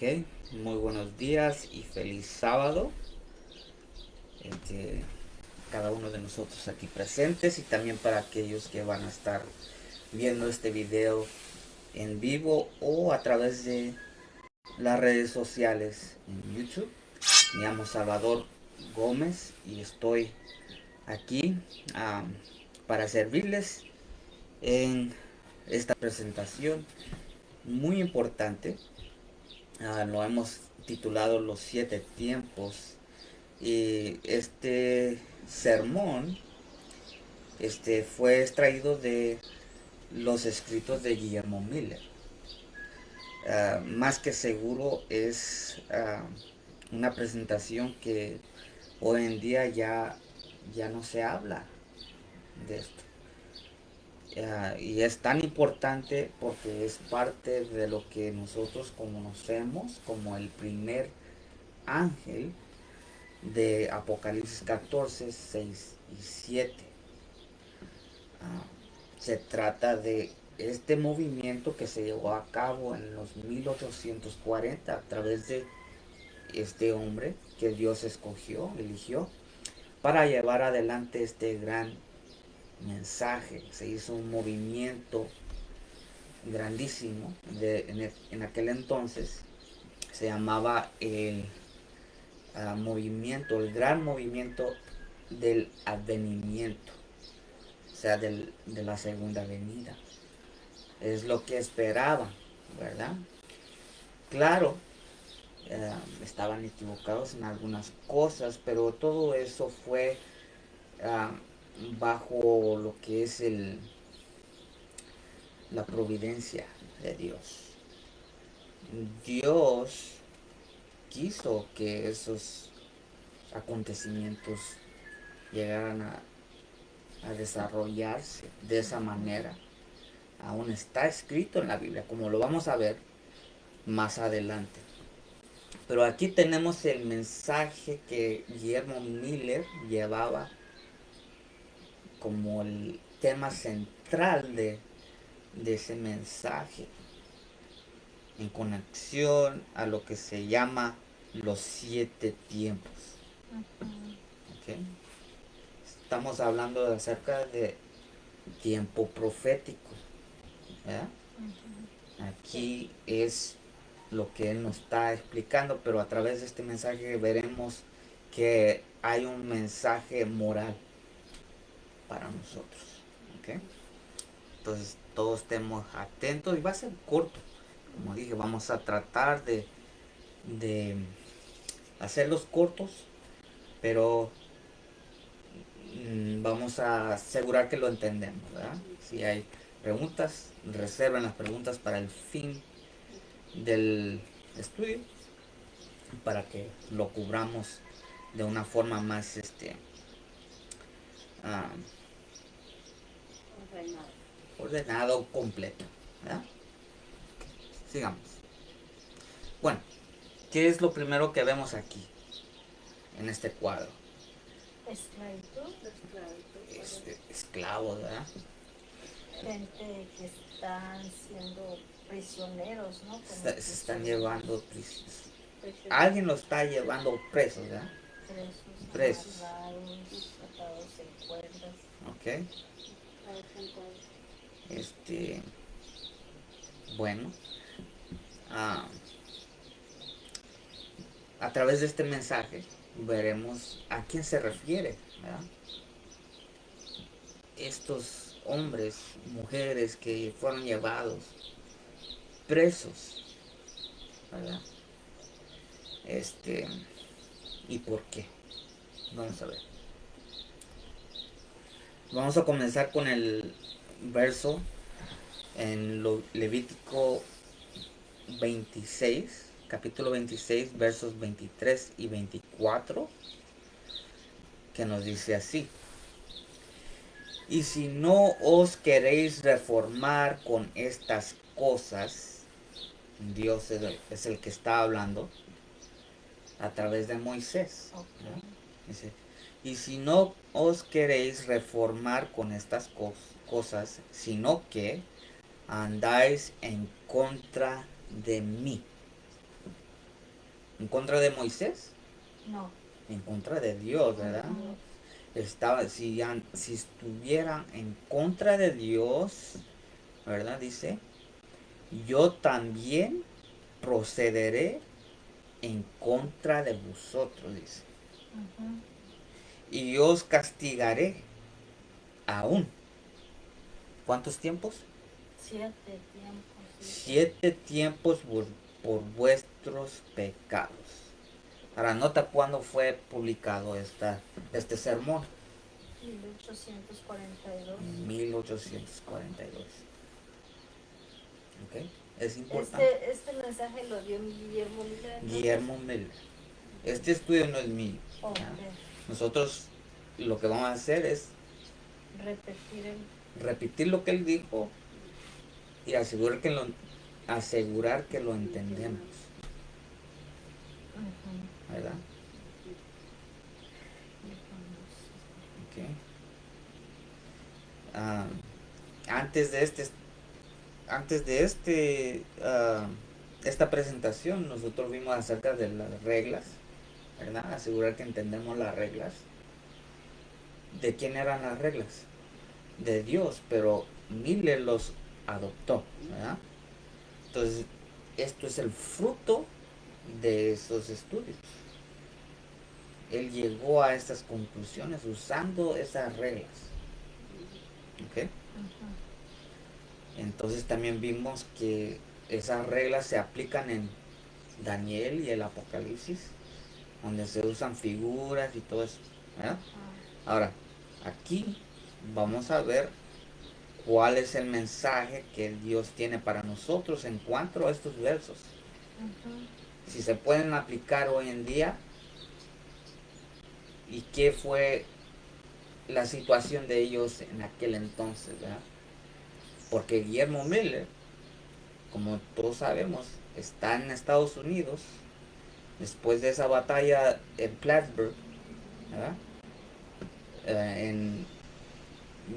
Ok, muy buenos días y feliz sábado. Este, cada uno de nosotros aquí presentes y también para aquellos que van a estar viendo este video en vivo o a través de las redes sociales en YouTube. Me llamo Salvador Gómez y estoy aquí para servirles en esta presentación muy importante. Lo hemos titulado Los Siete Tiempos. Y este sermón fue extraído de los escritos de Guillermo Miller. Más que seguro es una presentación que hoy en día ya no se habla de esto. Y es tan importante porque es parte de lo que nosotros conocemos como el primer ángel de Apocalipsis 14, 6 y 7. Ah, Se trata de este movimiento que se llevó a cabo en los 1840 a través de este hombre que Dios eligió para llevar adelante este gran mensaje. Se hizo un movimiento grandísimo en aquel entonces. Se llamaba el gran movimiento del advenimiento, o sea, de la segunda venida. Es lo que esperaban, ¿verdad? Claro, estaban equivocados en algunas cosas, pero todo eso fue uh, bajo lo que es la providencia de Dios. Dios quiso que esos acontecimientos llegaran a desarrollarse de esa manera. Aún está escrito en la Biblia, como lo vamos a ver más adelante. Pero aquí tenemos el mensaje que Guillermo Miller llevaba como el tema central de ese mensaje, en conexión a lo que se llama los siete tiempos. ¿Okay? Estamos hablando acerca de tiempo profético, ¿verdad? Aquí es lo que él nos está explicando, pero a través de este mensaje veremos que hay un mensaje moral para nosotros. ¿Okay? Entonces todos estemos atentos y va a ser corto. Como dije, vamos a tratar de hacerlos cortos, pero vamos a asegurar que lo entendemos, ¿verdad? Si hay preguntas, reserven las preguntas para el fin del estudio para que lo cubramos de una forma más uh, ordenado, completo, ¿verdad? Sigamos. Bueno, ¿qué es lo primero que vemos aquí en este cuadro? Esclavitud. Esclavos, ¿verdad? Gente que están siendo prisioneros, ¿no? Como Se están prisioneros. llevando alguien lo está llevando presos, ¿verdad? Presos, amarrados, atados en cuerdas. Ok. Bueno, ah, a través de este mensaje veremos a quién se refiere, ¿verdad? Estos hombres, mujeres que fueron llevados presos, ¿verdad? ¿Y por qué? Vamos a ver. Vamos a comenzar con el verso en Levítico 26, capítulo 26, versos 23 y 24, que nos dice así: y si no os queréis reformar con estas cosas, Dios es el que está hablando a través de Moisés, ¿no? Dice, y si no os queréis reformar con estas cosas, sino que andáis en contra de mí. ¿En contra de Moisés? No. En contra de Dios, ¿verdad? Ujú. Si estuvieran en contra de Dios, ¿verdad? Dice, yo también procederé en contra de vosotros, dice. Ujú. Y os castigaré aún. ¿Cuántos tiempos? 7 tiempos. 7 tiempos por vuestros pecados. Ahora, nota cuándo fue publicado este sermón. 1842. En 1842. ¿Ok? Es importante. Este mensaje lo dio Guillermo Miller. Guillermo Miller. Este estudio no es mío. Ok. Nosotros lo que vamos a hacer es repetir lo que él dijo y asegurar que lo entendemos. Ujú. ¿Verdad? Ok. Ah, antes de esta presentación, nosotros vimos acerca de las reglas, ¿verdad? Asegurar que entendemos las reglas. ¿De quién eran las reglas? De Dios, pero Miller los adoptó, ¿verdad? Entonces, esto es el fruto de esos estudios. Él llegó a estas conclusiones usando esas reglas. ¿Ok? Ujú. Entonces también vimos que esas reglas se aplican en Daniel y el Apocalipsis, donde se usan figuras y todo eso, ¿verdad? Ahora, aquí vamos a ver cuál es el mensaje que Dios tiene para nosotros en cuanto a estos versos. Ujú. Si se pueden aplicar hoy en día y qué fue la situación de ellos en aquel entonces, ¿verdad? Porque Guillermo Miller, como todos sabemos, está en Estados Unidos después de esa batalla en Plattsburgh, ¿verdad? En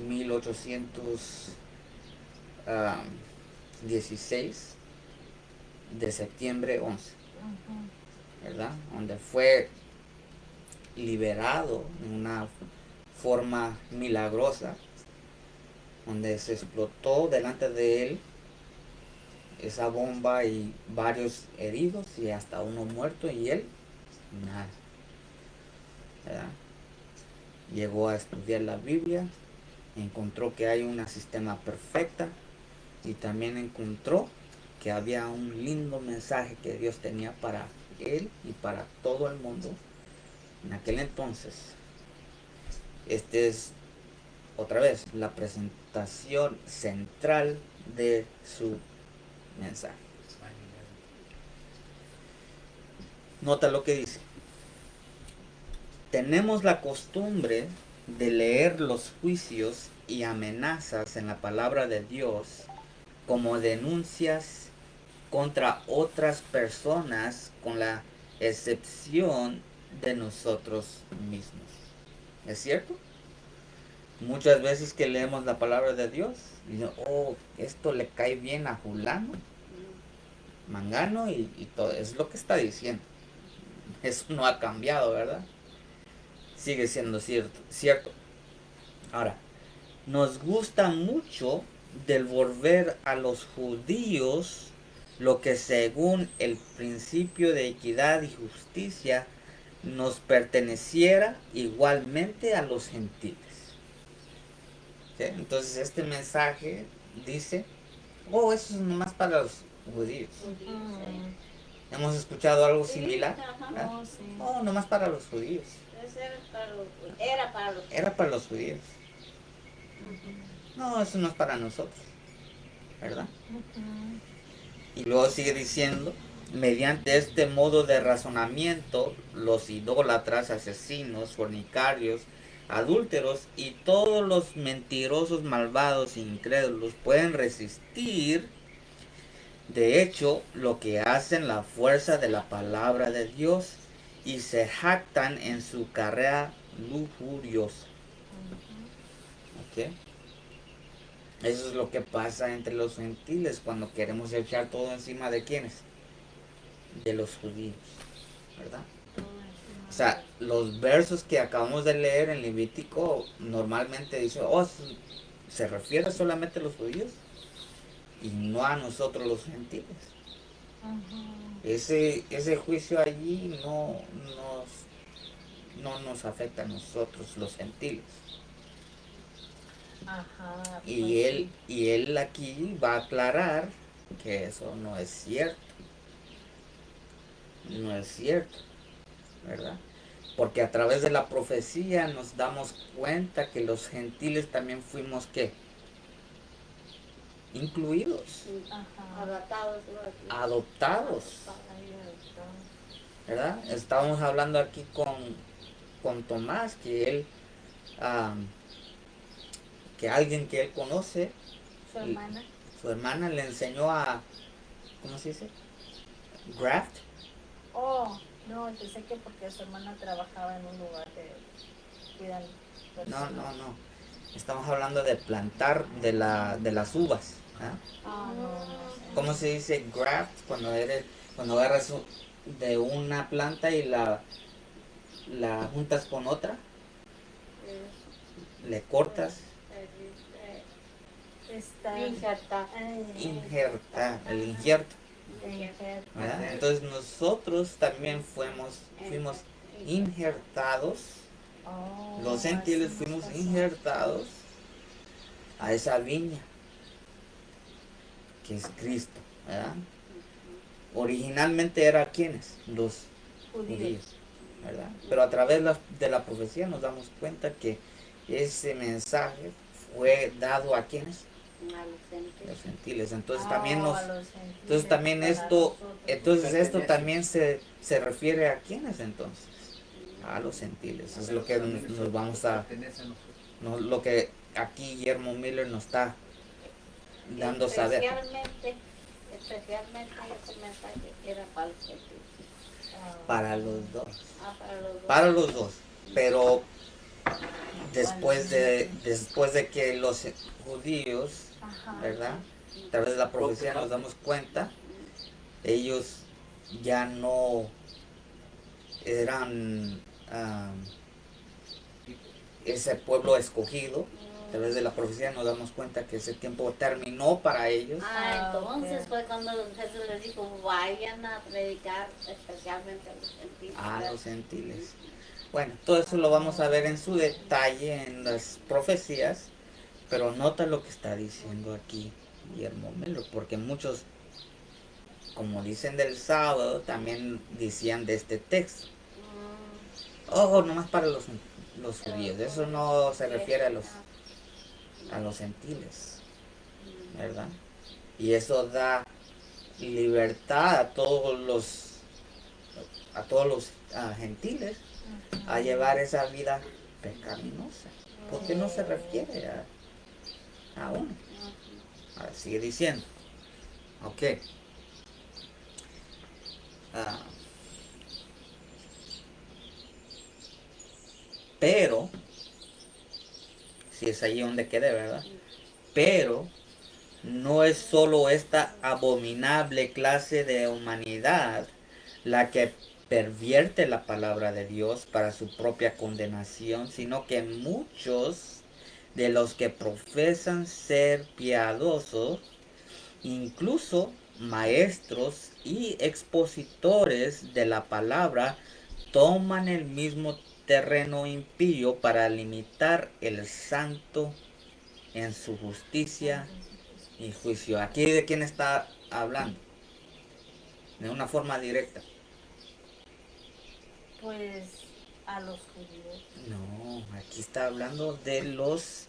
1816 de septiembre 11, Ujú. ¿verdad? Donde fue liberado de una forma milagrosa, donde se explotó delante de él esa bomba y varios heridos y hasta uno muerto y él nada, ¿verdad? Llegó a estudiar la Biblia, encontró que hay una sistema perfecta y también encontró que había un lindo mensaje que Dios tenía para él y para todo el mundo en aquel entonces. Este es otra vez la presentación central de su mensaje. Nota lo que dice. Tenemos la costumbre de leer los juicios y amenazas en la palabra de Dios como denuncias contra otras personas, con la excepción de nosotros mismos. ¿Es cierto? Muchas veces que leemos la palabra de Dios, dicen, oh, esto le cae bien a fulano, mangano y todo. Es lo que está diciendo. Eso no ha cambiado, ¿verdad? Sigue siendo cierto. Ahora, nos gusta mucho devolver a los judíos lo que según el principio de equidad y justicia nos perteneciera igualmente a los gentiles. ¿Sí? Entonces este mensaje dice, oh, eso es nomás para los judíos. Ujú. ¿Hemos escuchado algo Sí, similar? ajá. ¿Ah? Oh, sí. Oh, nomás para los judíos. Ese era para los Era para los judíos. No, eso no es para nosotros, ¿verdad? Ujú. Y luego sigue diciendo, mediante este modo de razonamiento, los idólatras, asesinos, fornicarios, adúlteros y todos los mentirosos, malvados e incrédulos pueden resistir, de hecho, lo que hacen la fuerza de la palabra de Dios y se jactan en su carrera lujuriosa. ¿Ok? Eso es lo que pasa entre los gentiles cuando queremos echar todo encima de quienes, de los judíos. ¿verdad? todo encima O sea, los versos que acabamos de leer en Levítico normalmente dice, oh, se refiere solamente a los judíos y no a nosotros los gentiles. Ujú. Ese juicio allí no nos afecta a nosotros los gentiles. Ajá, pues Y él aquí va a aclarar que eso no es cierto. No es cierto, ¿verdad? Porque a través de la profecía nos damos cuenta que los gentiles también fuimos, ¿qué? Incluidos, Sí. Ajá. Adaptados. adoptados, Ahí está. ¿verdad? Estábamos hablando aquí con Tomás, que él, que alguien que él conoce, Su hermana. su hermana le enseñó a, ¿cómo se dice? Graft. Oh, no, pensé que porque su hermana trabajaba en un lugar que cuidan No, personas. no. Estamos hablando de plantar de las uvas. ¿Ah? Ah, no sé. ¿Cómo se dice graft? Cuando agarras de una planta y la juntas con otra, le cortas, Está. Insertar. injertar, el injerto. Injertar. ¿Verdad? Entonces nosotros también fuimos injertados, Oh, los gentiles así fuimos pasó. injertados a esa viña que es Cristo, ¿verdad? Originalmente era quienes, los judíos, ¿verdad? Pero a través de la profecía nos damos cuenta que ese mensaje fue dado a quienes, los gentiles. Entonces también Oh, a los gentiles, entonces también para esto, nosotros. entonces esto también se refiere a quienes entonces, a los gentiles. Es lo que nos vamos a, lo que aquí Guillermo Miller nos está dando a saber. Especialmente ese mensaje era para los gentiles. Para los dos. Para los dos. Para los dos. Pero después de que los judíos, Ajá. ¿verdad? A través de la profecía nos damos cuenta, ellos ya no eran ese pueblo escogido. A través de la profecía nos damos cuenta que ese tiempo terminó para ellos. Entonces fue cuando Jesús les dijo, vayan a predicar especialmente a los gentiles. A los gentiles. Bueno, todo eso lo vamos a ver en su detalle en las profecías, pero nota lo que está diciendo aquí Guillermo Miller, porque muchos, como dicen del sábado, también decían de este texto. Oh, nomás para los judíos, eso no se refiere a los gentiles, ¿verdad? Y eso da libertad a todos los gentiles a llevar esa vida pecaminosa, porque no se refiere a uno. Ahora sigue diciendo, ok. Pero, si es ahí donde quede, ¿verdad? Pero no es solo esta abominable clase de humanidad la que pervierte la palabra de Dios para su propia condenación, sino que muchos de los que profesan ser piadosos, incluso maestros y expositores de la palabra, toman el mismo terreno impío para limitar el santo en su justicia y juicio. Aquí de quién está hablando, de una forma directa. Pues a los judíos. No, aquí está hablando de los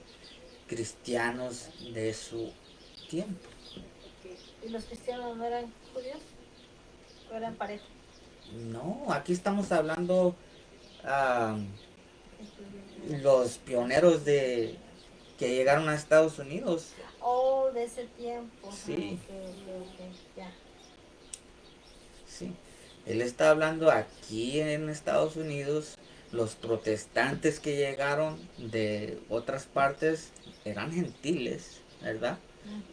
cristianos de su tiempo. ¿Y los cristianos no eran judíos? ¿O eran pareja? No, aquí estamos hablando los pioneros que llegaron a Estados Unidos. Oh, de ese tiempo. Sí. Ok, ya. Sí. Él está hablando aquí en Estados Unidos. Los protestantes que llegaron de otras partes eran gentiles, ¿verdad?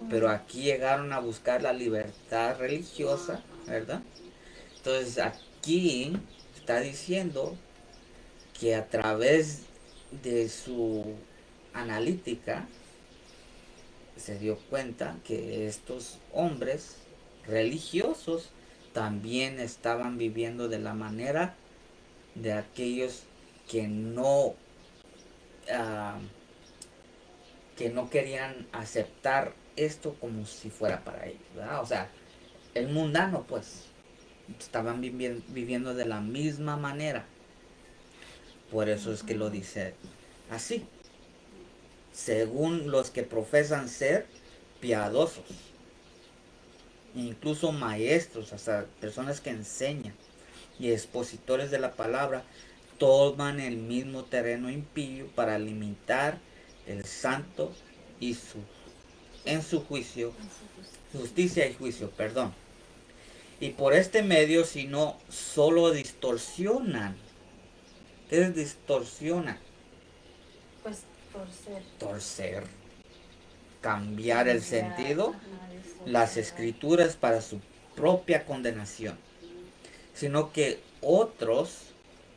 Pero aquí llegaron a buscar la libertad religiosa, ¿verdad? Entonces aquí está diciendo que a través de su analítica se dio cuenta que estos hombres religiosos también estaban viviendo de la manera de aquellos que ah, que no querían aceptar esto como si fuera para ellos, ¿verdad? O sea, el mundano, pues, estaban viviendo de la misma manera. Por eso es que lo dice así. Según los que profesan ser piadosos, incluso maestros, hasta personas que enseñan y expositores de la palabra, toman el mismo terreno impío para limitar el santo y en su juicio, justicia y juicio, perdón. Y por este medio, si no, solo distorsionan. ¿Qué es distorsionan? Pues torcer. Torcer, cambiar el sentido, Ajá, las escrituras para su propia condenación, sino que otros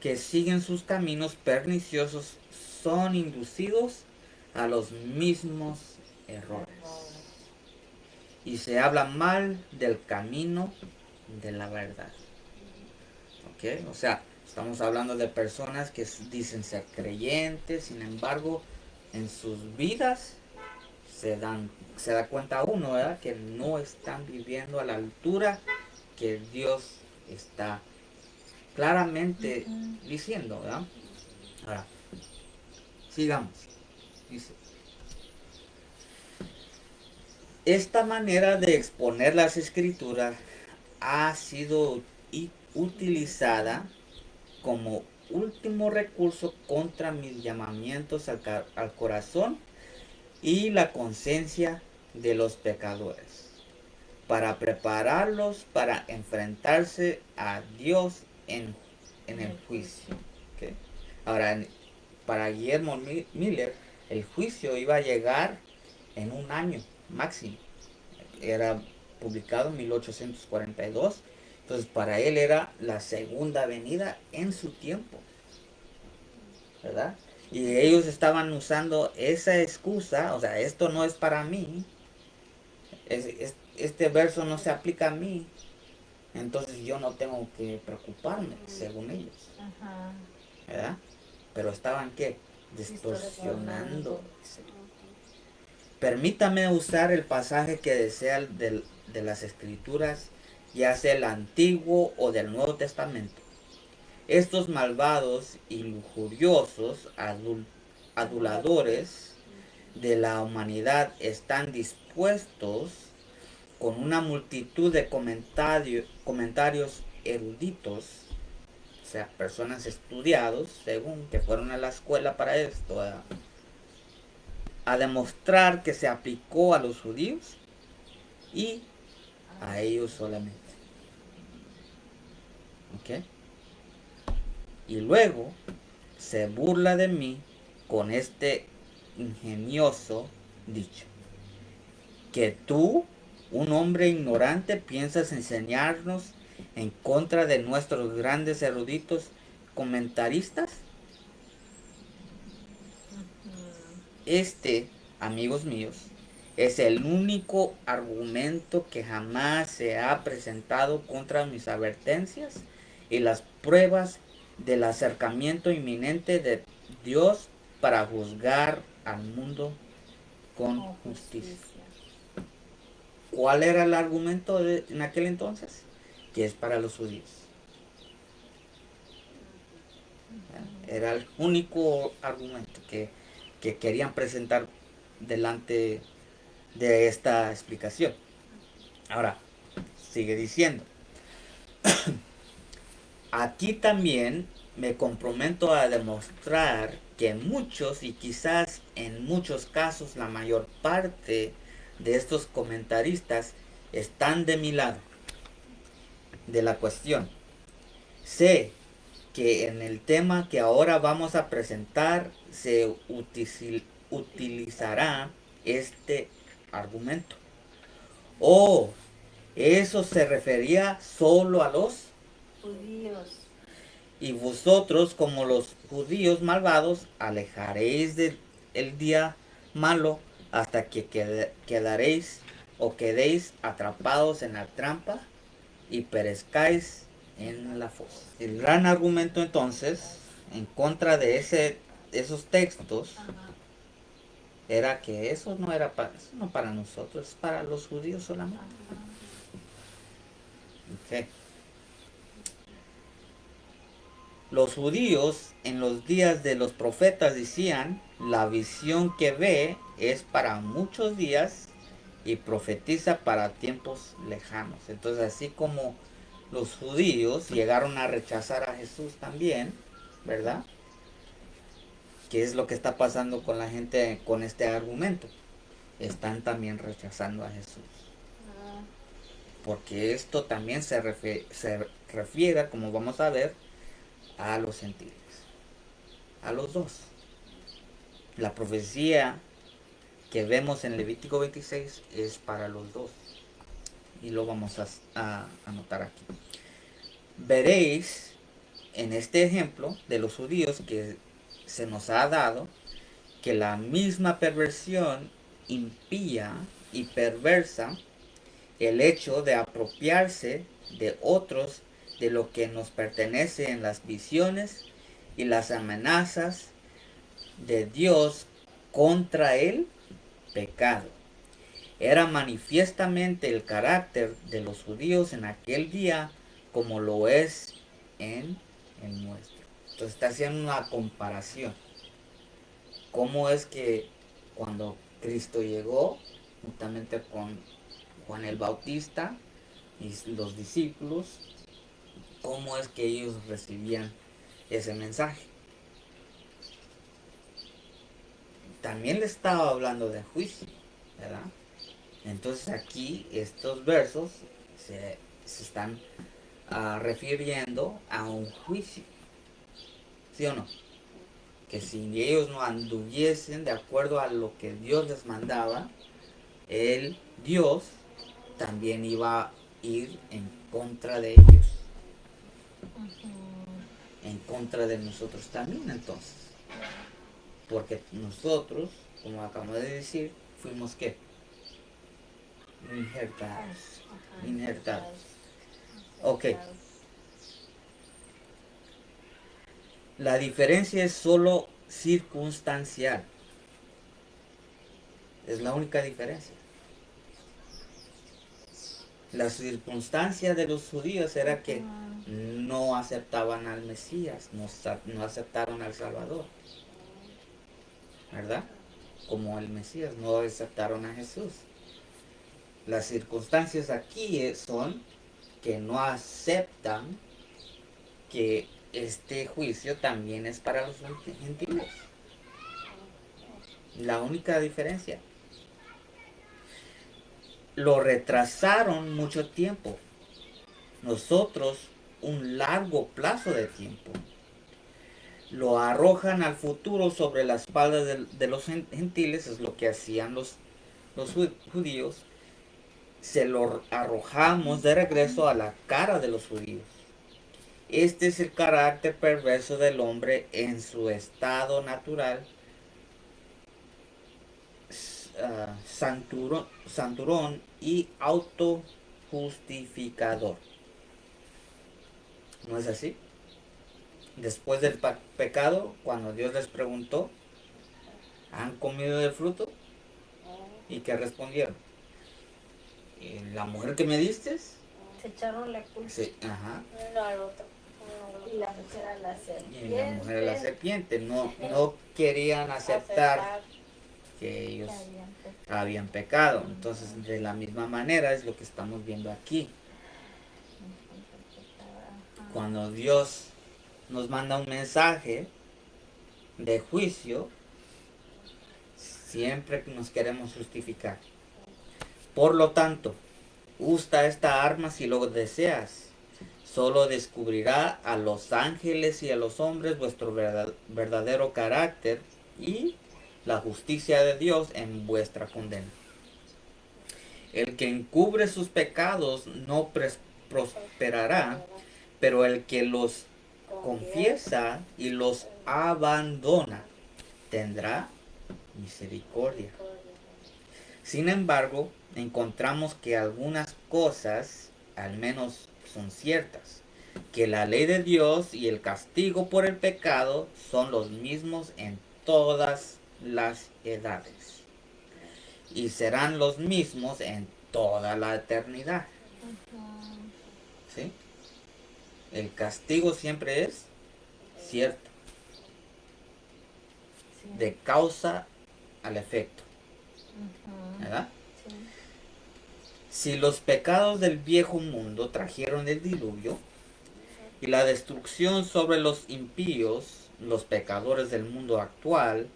que siguen sus caminos perniciosos son inducidos a los mismos errores. Y se habla mal del camino de la verdad. ¿Ok? O sea, estamos hablando de personas que dicen ser creyentes, sin embargo, en sus vidas se da cuenta uno, ¿verdad? Que no están viviendo a la altura que Dios está claramente diciendo, ¿verdad? Ahora, sigamos. Dice, esta manera de exponer las escrituras ha sido utilizada como último recurso contra mis llamamientos al corazón y la conciencia de los pecadores, para prepararlos para enfrentarse a Dios en el juicio. ¿Okay? Ahora, para Guillermo Miller, el juicio iba a llegar en un año máximo. Era publicado en 1842. Entonces, para él era la segunda venida en su tiempo, ¿verdad? Y ellos estaban usando esa excusa, o sea, esto no es para mí, este verso no se aplica a mí, entonces yo no tengo que preocuparme, según ellos, ¿verdad? Pero estaban, ¿qué? Distorsionando. Permítame usar el pasaje que desea de las Escrituras, ya sea el Antiguo o del Nuevo Testamento. Estos malvados y lujuriosos aduladores de la humanidad están dispuestos, con una multitud de comentarios eruditos, o sea, personas estudiados, según que fueron a la escuela para esto, a demostrar que se aplicó a los judíos y a ellos solamente. ¿Ok? Y luego se burla de mí con este ingenioso dicho: que tú, un hombre ignorante, piensas enseñarnos en contra de nuestros grandes eruditos comentaristas. Este, amigos míos, es el único argumento que jamás se ha presentado contra mis advertencias y las pruebas del acercamiento inminente de Dios para juzgar al mundo con justicia. ¿Cuál era el argumento en aquel entonces? Que es para los judíos. Era el único argumento que querían presentar delante de esta explicación. Ahora, sigue diciendo. Aquí también me comprometo a demostrar que muchos, y quizás en muchos casos la mayor parte de estos comentaristas, están de mi lado de la cuestión. Sé que en el tema que ahora vamos a presentar se utilizará este argumento. Eso se refería solo a los judíos. Y vosotros, como los judíos malvados, alejaréis del el día malo hasta que quedaréis o quedéis atrapados en la trampa y perezcáis en la fosa. El gran argumento entonces en contra de esos textos Ajá. era que eso no era eso no para nosotros, es para los judíos solamente. Ok. Los judíos en los días de los profetas decían, la visión que ve es para muchos días y profetiza para tiempos lejanos. Entonces, así como los judíos llegaron a rechazar a Jesús también, ¿verdad? ¿Qué es lo que está pasando con la gente con este argumento? Están también rechazando a Jesús. Porque esto también se refiere, como vamos a ver, a los gentiles. A los dos. La profecía que vemos en Levítico 26 es para los dos. Y lo vamos a anotar aquí. Veréis en este ejemplo de los judíos que se nos ha dado que la misma perversión impía y perversa el hecho de apropiarse de otros de lo que nos pertenece en las visiones y las amenazas de Dios contra el pecado. Era manifiestamente el carácter de los judíos en aquel día como lo es en el nuestro. Entonces está haciendo una comparación. ¿Cómo es que cuando Cristo llegó, juntamente con Juan el Bautista y los discípulos, cómo es que ellos recibían ese mensaje? También le estaba hablando de juicio, ¿verdad? Entonces aquí estos versos se están refiriendo a un juicio, ¿sí o no? Que si ellos no anduviesen de acuerdo a lo que Dios les mandaba, el Dios también iba a ir en contra de ellos, en contra de nosotros también entonces. Porque nosotros, como acabamos de decir, fuimos ¿qué? Injertados. Injertados. Ok. La diferencia es solo circunstancial. Es la única diferencia. La circunstancia de los judíos era que no aceptaban al Mesías, no aceptaron al Salvador, ¿verdad? Como el Mesías, no aceptaron a Jesús. Las circunstancias aquí son que no aceptan que este juicio también es para los gentiles. La única diferencia. Lo retrasaron mucho tiempo. Nosotros un largo plazo de tiempo. Lo arrojan al futuro sobre la espalda de los gentiles, es lo que hacían los judíos. Se lo arrojamos de regreso a la cara de los judíos. Este es el carácter perverso del hombre en su estado natural, santurón y autojustificador. ¿No es así? Después del pecado, cuando Dios les preguntó, ¿han comido del fruto? ¿Y qué respondieron? ¿La mujer que me diste? Se echaron la culpa. Sí, ajá. No, al otro. Y la mujer a la serpiente. Y la mujer a la serpiente. No querían aceptar que ellos habían pecado. Entonces, de la misma manera es lo que estamos viendo aquí. Cuando Dios nos manda un mensaje de juicio, siempre nos queremos justificar. Por lo tanto, usa esta arma si lo deseas. Solo descubrirá a los ángeles y a los hombres vuestro verdadero carácter y la justicia de Dios en vuestra condena. El que encubre sus pecados no prosperará, pero el que los confiesa y los abandona, tendrá misericordia. Sin embargo, encontramos que algunas cosas, al menos son ciertas, que la ley de Dios y el castigo por el pecado son los mismos en todas las edades y serán los mismos en toda la eternidad. ¿Sí? El castigo siempre es cierto, Sí. de causa al efecto, Ujú. ¿verdad? Sí. Si los pecados del viejo mundo trajeron el diluvio y la destrucción sobre los impíos, los pecadores del mundo actual,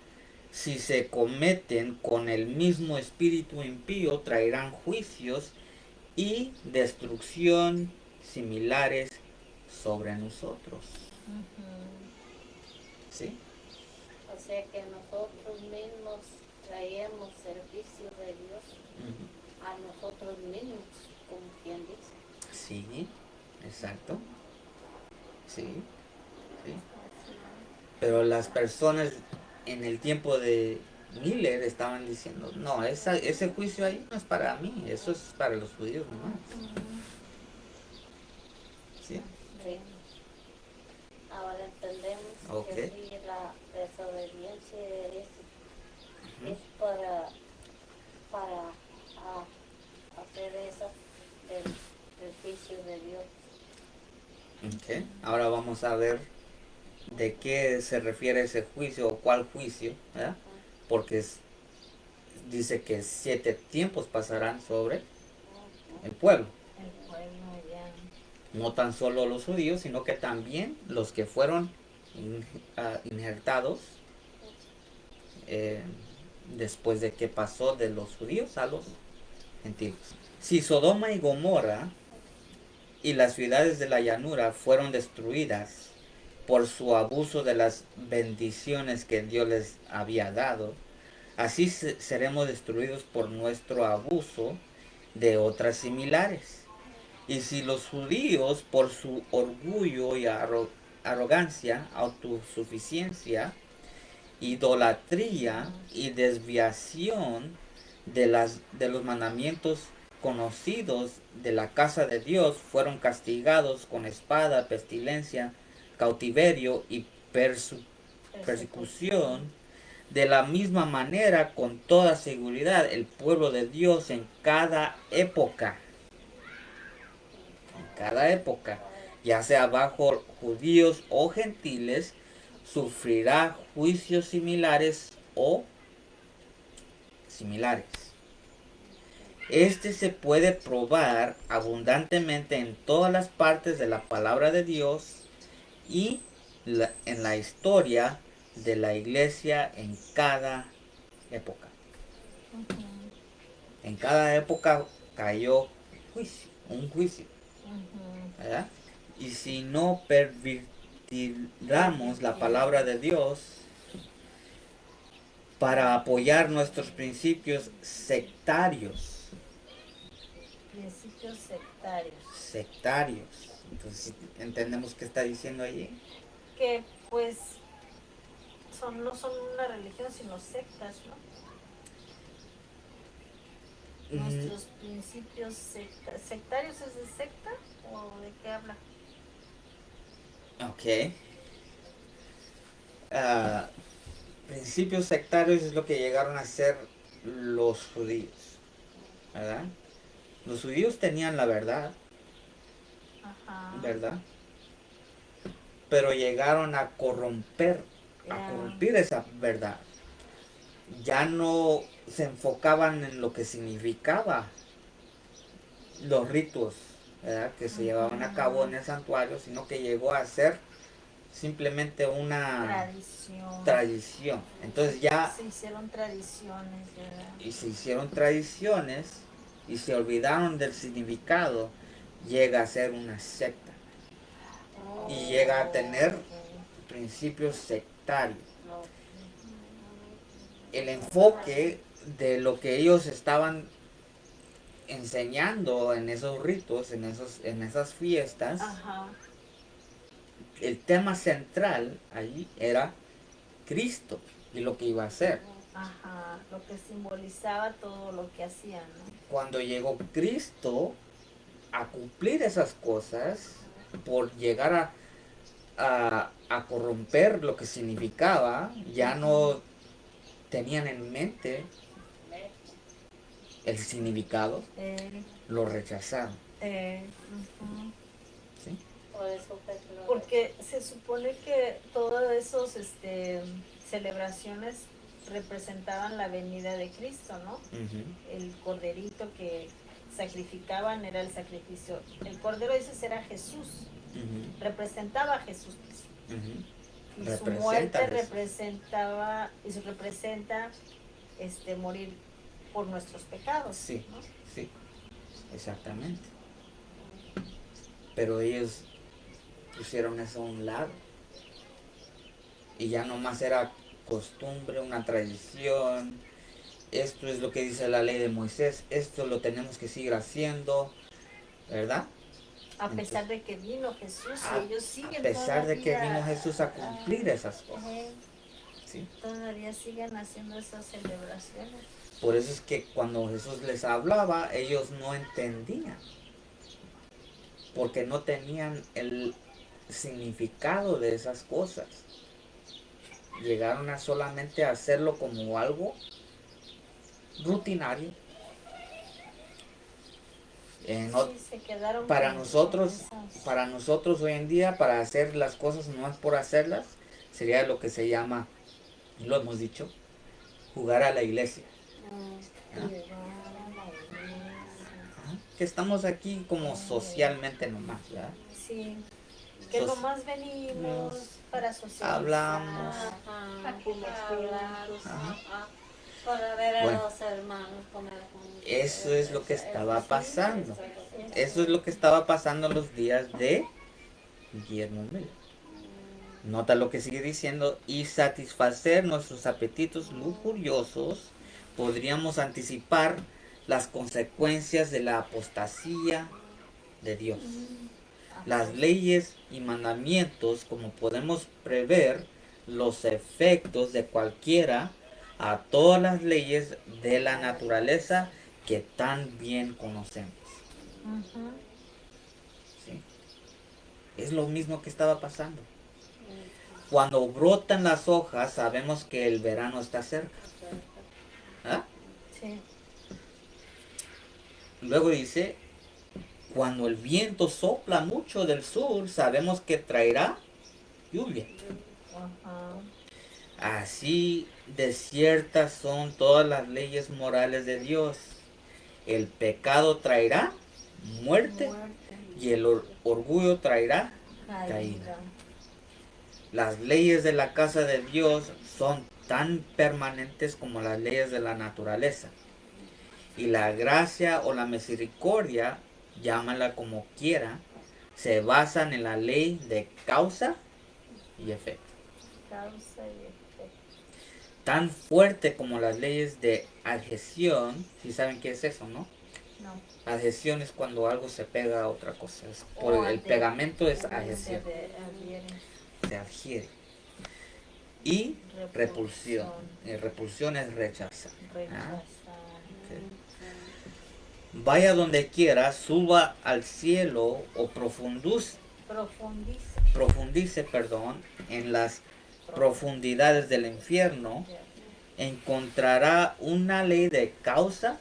si se cometen con el mismo espíritu impío, traerán juicios y destrucción similares sobre nosotros. Ujú. ¿Sí? O sea que nosotros mismos traemos servicio de Dios Ujú. a nosotros mismos, como quien dice. Sí, exacto. Sí, sí. Pero las personas en el tiempo de Miller estaban diciendo, no, ese juicio ahí no es para mí, eso es para los judíos nomás. ¿Sí? Sí. Ahora entendemos Ok. que sí, la desobediencia es Ujú. para hacer eso del juicio de Dios. Ok. Ahora vamos a ver de qué se refiere ese juicio o cuál juicio, ¿verdad? Porque dice que 7 tiempos pasarán sobre el pueblo. El pueblo ya. No tan solo los judíos, sino que también los que fueron injertados eh, después de que pasó de los judíos a los gentiles. Si Sodoma y Gomorra y las ciudades de la llanura fueron destruidas por su abuso de las bendiciones que Dios les había dado, así seremos destruidos por nuestro abuso de otras similares. Y si los judíos, por su orgullo y arrogancia, autosuficiencia, idolatría y desviación de los mandamientos conocidos de la casa de Dios, fueron castigados con espada, pestilencia, cautiverio y persecución, de la misma manera, con toda seguridad, el pueblo de Dios en cada época, ya sea bajo judíos o gentiles, sufrirá juicios similares o similares. Este se puede probar abundantemente en todas las partes de la palabra de Dios y en la historia de la iglesia en cada época. Ujú. En cada época cayó un juicio, Ujú. ¿verdad? Y si no pervertiramos la palabra de Dios para apoyar nuestros principios sectarios, Principios sectarios. entonces entendemos qué está diciendo allí. Que pues no son una religión, sino sectas, ¿no? Nuestros principios sectarios, ¿es de secta o de qué habla? Ok. Principios sectarios es lo que llegaron a ser los judíos, ¿verdad? Los judíos tenían la verdad, Ajá. ¿verdad? Pero llegaron a corromper esa verdad. Ya no se enfocaban en lo que significaba los ritos, ¿verdad?, que se llevaban a cabo en el santuario, sino que llegó a ser simplemente una tradición. Entonces ya se hicieron tradiciones, ¿verdad? y se hicieron tradiciones y se olvidaron del significado, llega a ser una secta y llega a tener principios sectarios. El enfoque de lo que ellos estaban enseñando en esos ritos, en esas fiestas, Ajá. el tema central allí era Cristo y lo que iba a hacer. Ajá, lo que simbolizaba todo lo que hacían, ¿no? Cuando llegó Cristo a cumplir esas cosas, por llegar a corromper lo que significaba, ya no tenían en mente el significado, Eh, lo rechazaron. ujú. ¿Sí? Por eso fue que lo Porque se supone que todas esas celebraciones representaban la venida de Cristo, ¿no? Ujú, El corderito que sacrificaban era el sacrificio. El cordero, dices, era Jesús, ujú, representaba a Jesús. ujú. Y su Representa muerte a Jesús. representaba, y se representa morir por nuestros pecados. Sí, ¿no? sí, exactamente. Pero ellos pusieron eso a un lado. Y ya nomás era costumbre, una tradición. Esto es lo que dice la ley de Moisés. Esto lo tenemos que seguir haciendo, ¿verdad? A pesar de que vino Jesús A, y ellos siguen a pesar de que todavía, vino Jesús a cumplir esas cosas. ¿Sí? todavía siguen haciendo esas celebraciones. Por eso es que cuando Jesús les hablaba, ellos no entendían. Porque no tenían el significado de esas cosas. Llegaron a solamente hacerlo como algo rutinario. Se quedaron Para con nosotros, esas- para nosotros hoy en día, para hacer las cosas no es por hacerlas, sería lo que se llama, y lo hemos dicho, jugar a la iglesia. ¿Ah? Ajá. Que estamos aquí como socialmente nomás, ¿verdad? Sí, que Sos- nomás venimos para socializar. Hablamos. A comer juntos. Ajá. Para ver a Bueno. los hermanos comer juntos. Eso es lo que estaba pasando. Eso es. Eso es lo que estaba pasando en los días de Guillermo Miller. Nota lo que sigue diciendo, y satisfacer nuestros apetitos lujuriosos, podríamos anticipar las consecuencias de la apostasía de Dios. Las leyes y mandamientos, como podemos prever los efectos de cualquiera a todas las leyes de la naturaleza que tan bien conocemos. Ujú. ¿Sí? Es lo mismo que estaba pasando. Cuando brotan las hojas, sabemos que el verano está cerca. ¿Ah? Sí. Luego dice, cuando el viento sopla mucho del sur, sabemos que traerá lluvia. Ajá. Así desiertas son todas las leyes morales de Dios. El pecado traerá muerte y el orgullo traerá caída. Las leyes de la casa de Dios son tan permanentes como las leyes de la naturaleza. Y la gracia o la misericordia, llámala como quiera, se basan en la ley de causa y efecto. Causa y efecto. Tan fuerte como las leyes de adhesión, si saben qué es eso, ¿no? No. Adhesión es cuando algo se pega a otra cosa. Por el adhe- pegamento es se adhesión. adhieren. Se adhiere. Y repulsión. Repulsión es rechazar. Rechazar. Vaya donde quiera, suba al cielo o profundice, en las profundidades del infierno, encontrará una ley de causa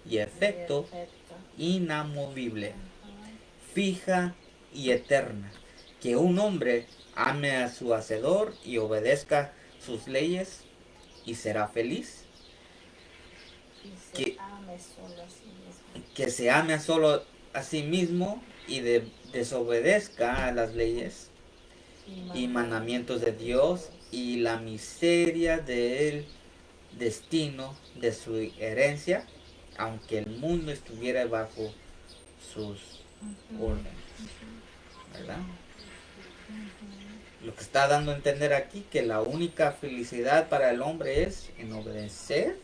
y efecto inamovible, fija y eterna, que un hombre ame a su hacedor y obedezca sus leyes y será feliz. Que se ame solo a sí mismo y desobedezca a las leyes y mandamientos de Dios y la miseria del destino de su herencia, aunque el mundo estuviera bajo sus órdenes. ¿Verdad? Lo que está dando a entender aquí que la única felicidad para el hombre es en obedecer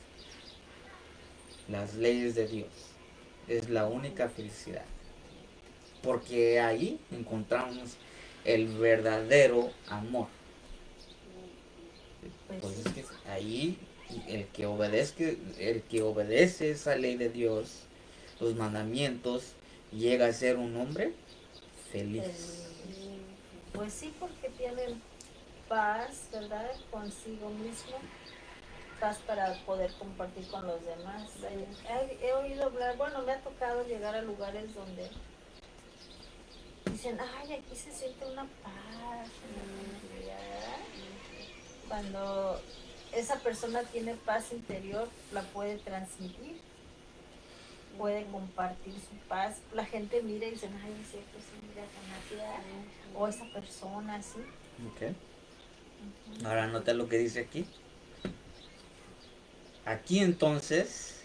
las leyes de Dios. Es la única felicidad. Porque ahí encontramos el verdadero amor. Pues Pues sí. es que ahí el que obedece esa ley de Dios, los mandamientos, llega a ser un hombre feliz. Pues sí, porque tienen paz, ¿verdad? Consigo mismo, paz para poder compartir con los demás. He oído hablar, bueno, me ha tocado llegar a lugares donde dicen, ay, aquí se siente una paz, una tranquilidad. Cuando esa persona tiene paz interior, la puede transmitir, puede compartir su paz. La gente mira y dice, ay, es cierto, sí, mira tan así, o esa persona así. Ok. Ahora nota lo que dice aquí. Aquí entonces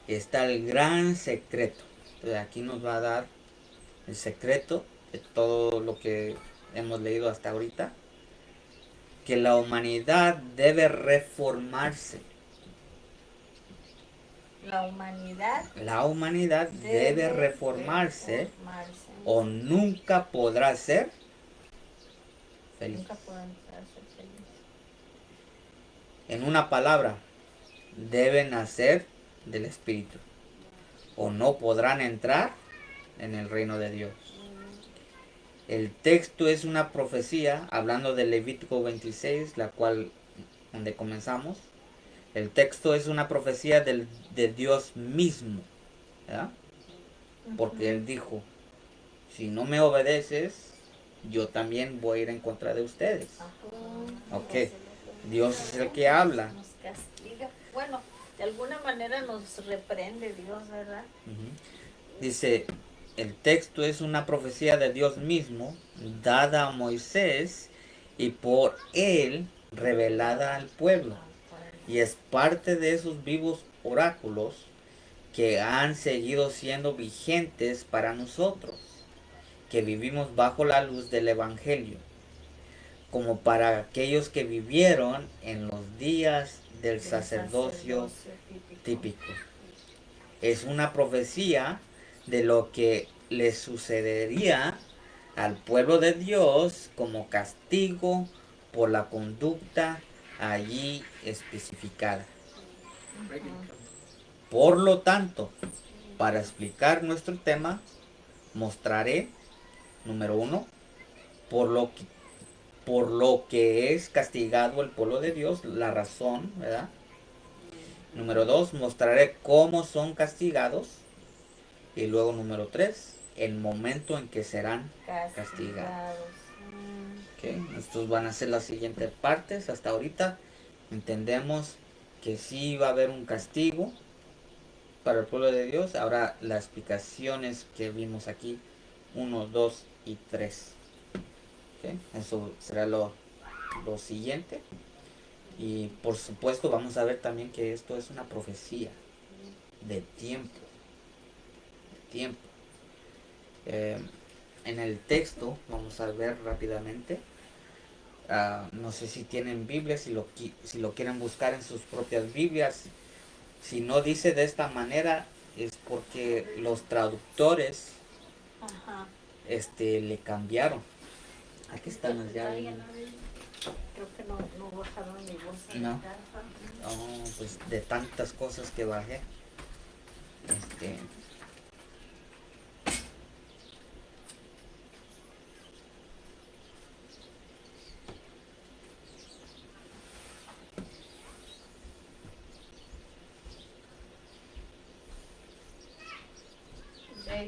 está el gran secreto. Entonces aquí nos va a dar el secreto de todo lo que hemos leído hasta ahorita. Que la humanidad debe reformarse. La humanidad La humanidad debe reformarse o nunca podrá ser feliz. Nunca podrán ser felices. En una palabra, deben nacer del Espíritu o no podrán entrar en el reino de Dios. El texto es una profecía, hablando de Levítico 26, la cual, donde comenzamos. El texto es una profecía de Dios mismo, ¿verdad? Porque Él dijo, si no me obedeces, yo también voy a ir en contra de ustedes. Ok, Dios es el que habla. Nos castiga. Bueno, de alguna manera nos reprende Dios, ¿verdad? Dice, el texto es una profecía de Dios mismo, dada a Moisés y por él revelada al pueblo. Y es parte de esos vivos oráculos que han seguido siendo vigentes para nosotros, que vivimos bajo la luz del Evangelio, como para aquellos que vivieron en los días del sacerdocio típico. Es una profecía de lo que le sucedería al pueblo de Dios como castigo por la conducta allí especificada. Por lo tanto, para explicar nuestro tema, mostraré, número 1, por lo que es castigado el pueblo de Dios, la razón, ¿verdad? Número 2, mostraré cómo son castigados. Y luego número 3, el momento en que serán castigados. Okay. Estos van a ser las siguientes partes. Hasta ahorita entendemos que sí va a haber un castigo para el pueblo de Dios. Ahora las explicaciones que vimos aquí, 1, 2 y 3. Okay. Eso será lo siguiente. Y por supuesto vamos a ver también que esto es una profecía de tiempo. En el texto, vamos a ver rápidamente. No sé si tienen Biblia, si lo quieren buscar en sus propias Biblias. Si no dice de esta manera, es porque los traductores le cambiaron. Aquí están ya. Creo que no bajaron mi bolsa. No. Pues de tantas cosas que bajé.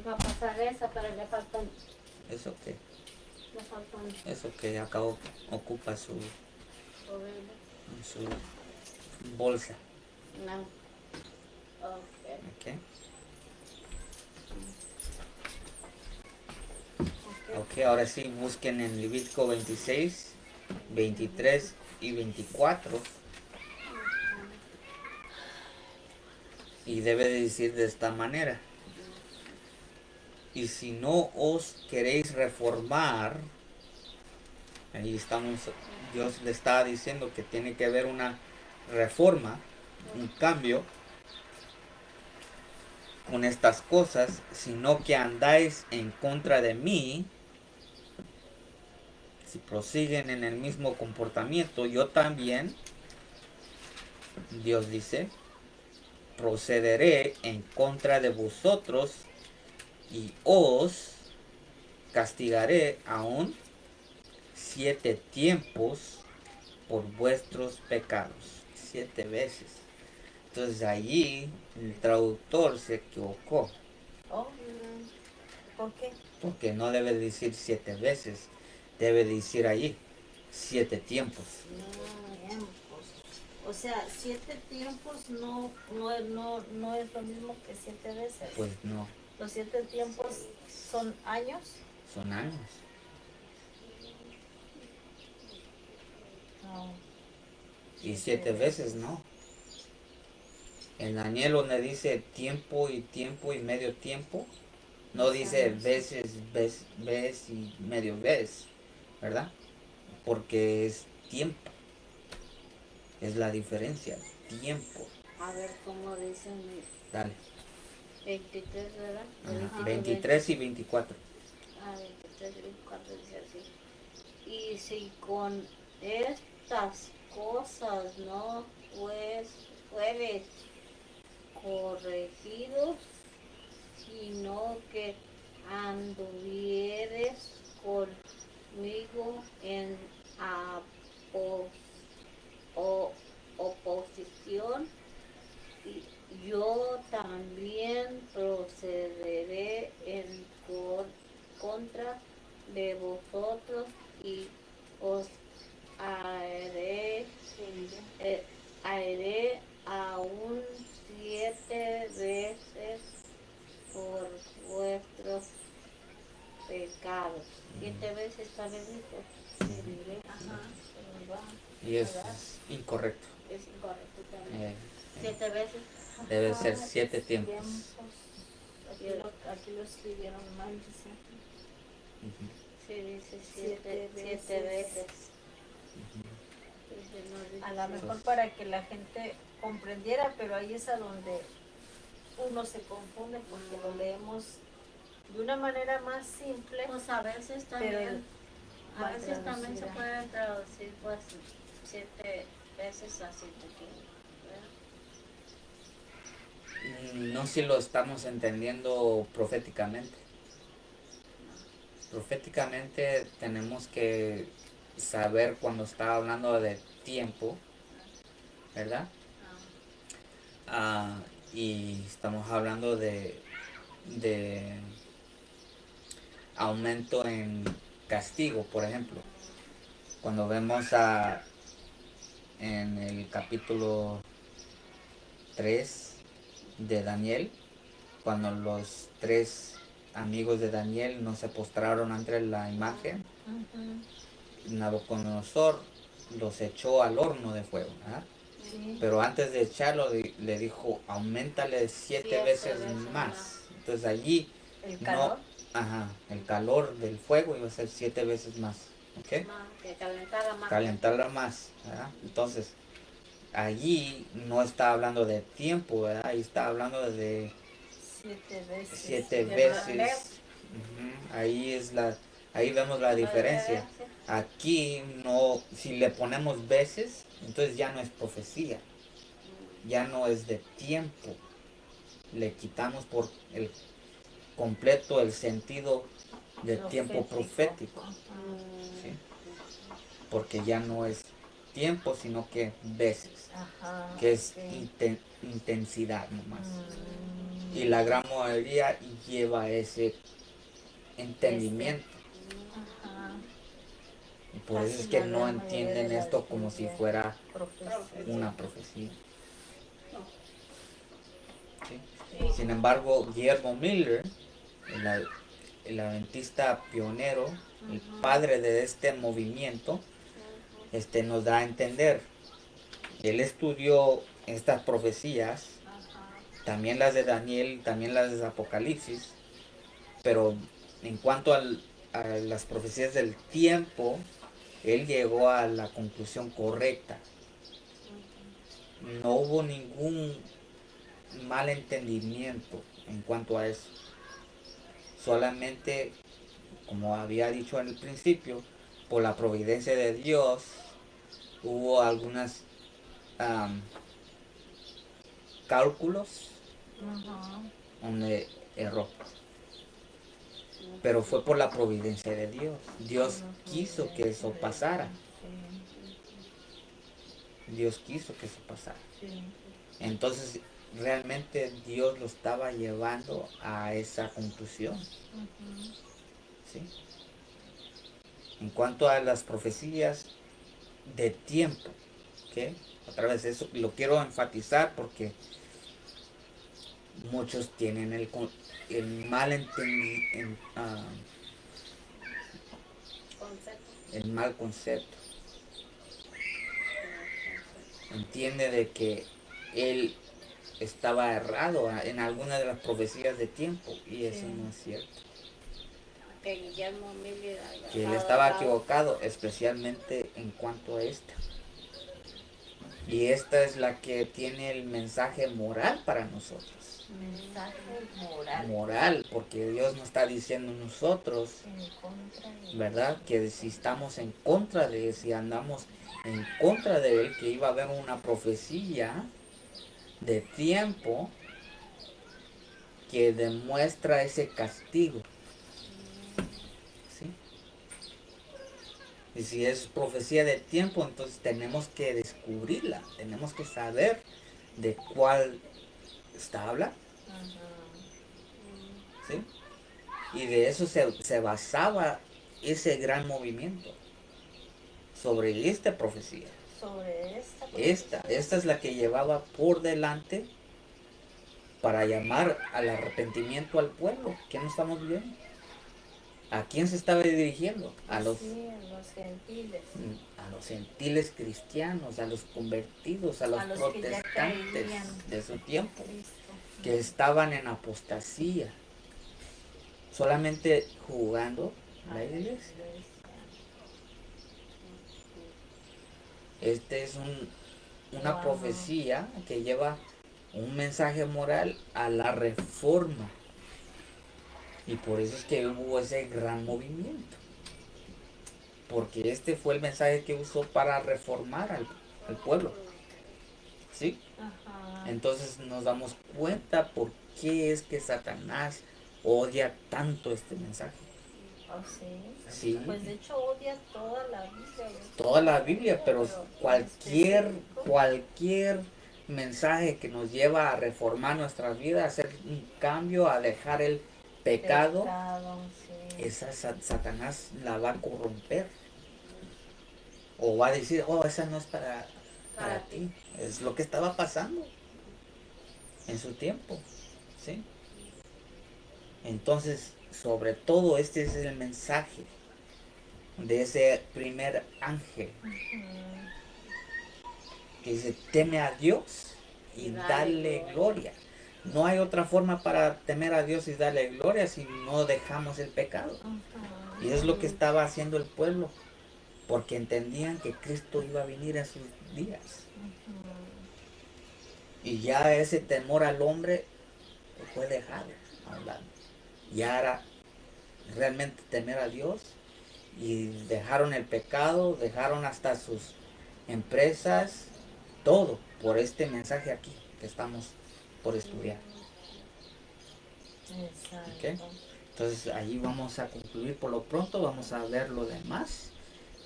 Va a pasar esa, pero le faltan. ¿Eso qué? Le faltan. Eso que acá ocupa su bolsa. No. Okay. Ok, ahora sí, busquen en Levítico 26, 23 y 24. Y debe de decir de esta manera. Y si no os queréis reformar, ahí estamos, Dios le está diciendo que tiene que haber una reforma, un cambio con estas cosas, sino que andáis en contra de mí, si prosiguen en el mismo comportamiento, yo también, Dios dice, procederé en contra de vosotros y os castigaré aún 7 tiempos por vuestros pecados. 7 veces. Entonces allí el traductor se equivocó, Oh, ¿por qué? porque no debe decir 7 veces, debe decir allí 7 tiempos. Tiempos. O sea, 7 tiempos no es lo mismo que 7 veces. Pues no, Los 7 tiempos son años. son años. No. Y 7 veces no. En Daniel donde dice tiempo y medio tiempo, no dice veces, vez y medio vez, ¿verdad? Porque es tiempo. Es la diferencia, tiempo. A ver cómo dicen Dale. 23, ¿verdad? Ajá, 23 y 24. 23 y 24 dice así. Y si con estas cosas no fueres corregidos, sino que anduvieres conmigo en oposición, y yo también procederé en contra de vosotros y os haré aún 7 veces por vuestros pecados. 7 veces también dijo. Ajá. Y eso es incorrecto. Es incorrecto también. Eh, 7 veces. Debe ser 7 tiempos. Aquí lo escribieron mal, dice. Ujú. Sí, dice 7 7 veces. A lo mejor para que la gente comprendiera, pero ahí es a donde uno se confunde porque lo leemos de una manera más simple, Pues a veces pero también, mal se traducida. puede traducir pues 7 veces a 7 tiempos, ¿verdad? No si lo estamos entendiendo proféticamente. Proféticamente tenemos que saber cuando está hablando de tiempo, ¿verdad? Y estamos hablando de aumento en castigo, por ejemplo. Cuando vemos en el capítulo 3 de Daniel, cuando los 3 amigos de Daniel no se postraron ante la imagen, Nabucodonosor los echó al horno de fuego, ¿verdad? Sí. Pero antes de echarlo le dijo, aumentale 7 veces más. Entonces allí El calor. el calor del fuego iba a ser 7 veces más. ¿Ok? Que calentara más. Calentarla más, ¿verdad? Entonces allí no está hablando de tiempo, ¿verdad? Ahí está hablando de 7 veces. 7 veces. Ahí vemos la diferencia. Aquí no, si le ponemos veces, entonces ya no es profecía, ya no es de tiempo. Le quitamos por el completo el sentido de tiempo profético, ¿sí? Porque ya no es tiempo, sino que veces, que es intensidad nomás. Y la gran mayoría lleva ese entendimiento. Y por eso es que no entienden esto como si fuera una profecía. ¿Sí? Sin embargo, Guillermo Miller, el adventista pionero, el padre de este movimiento, nos da a entender. Él estudió estas profecías, también las de Daniel, también las de Apocalipsis, pero en cuanto a las profecías del tiempo, él llegó a la conclusión correcta. No hubo ningún mal entendimiento en cuanto a eso. Solamente, como había dicho en el principio, por la providencia de Dios, hubo algunos cálculos Ajá. donde erró. Pero fue por la providencia de Dios. Dios quiso que eso pasara. Dios quiso que eso pasara. Sí, sí. Entonces, realmente Dios lo estaba llevando a esa conclusión. Ujú. ¿Sí? En cuanto a las profecías de tiempo, ¿ok? Otra vez eso lo quiero enfatizar porque muchos tienen el mal Concepto. el mal concepto. Entiende de que él estaba errado en alguna de las profecías de tiempo y eso Sí. no es cierto. Que Guillermo Miller Que él haya estaba dado. equivocado, especialmente en cuanto a esta. Y esta es la que tiene el mensaje moral para nosotros. Mensaje moral. Moral, porque Dios nos está diciendo a nosotros, En contra de ¿verdad? Que si estamos en contra de él, si andamos en contra de él, que iba a haber una profecía de tiempo que demuestra ese castigo. ¿Sí? Y si es profecía de tiempo, entonces tenemos que descubrirla, tenemos que saber de cuál está hablando. Ajá. ¿Sí? Y de eso se basaba ese gran movimiento sobre esta profecía. Sobre esta Esta es la que llevaba por delante para llamar al arrepentimiento al pueblo. ¿Qué no estamos viendo? ¿A quién se estaba dirigiendo? Sí, a los gentiles. A los gentiles cristianos, a los convertidos, a los A los que ya protestantes creían de su tiempo, Cristo. que estaban en apostasía, solamente jugando la iglesia. Este es una Wow. profecía que lleva un mensaje moral a la reforma. Y por eso es que hubo ese gran movimiento. Porque este fue el mensaje que usó para reformar al pueblo. ¿Sí? Ajá. Entonces nos damos cuenta por qué es que Satanás odia tanto este mensaje. ¿Oh, sí? Sí. Pues de hecho odia toda la Biblia. Toda la Biblia, pero en cualquier específico, mensaje que nos lleva a reformar nuestra vida, a hacer un cambio, a dejar el pecado, sí. esa Satanás la va a corromper. O va a decir, oh, esa no es para ti. Es lo que estaba pasando en su tiempo. ¿Sí? Entonces, sobre todo, este es el mensaje de ese primer ángel Ujú. que dice, teme a Dios y dale gloria. No hay otra forma para temer a Dios y darle gloria si no dejamos el pecado. Ajá. Y es lo que estaba haciendo el pueblo, porque entendían que Cristo iba a venir en sus días. Ujú. Y ya ese temor al hombre fue dejado a un lado. Ya era realmente temer a Dios y dejaron el pecado, dejaron hasta sus empresas, todo por este mensaje aquí que estamos por estudiar. Exacto. ¿Ok? Entonces ahí vamos a concluir por lo pronto, vamos a ver lo demás.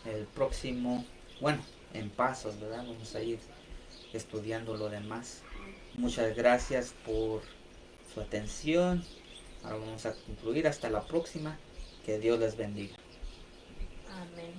El próximo, bueno, en pasos, ¿verdad? Vamos a ir estudiando lo demás. Muchas gracias por su atención. Ahora vamos a concluir. Hasta la próxima. Que Dios les bendiga. Amén.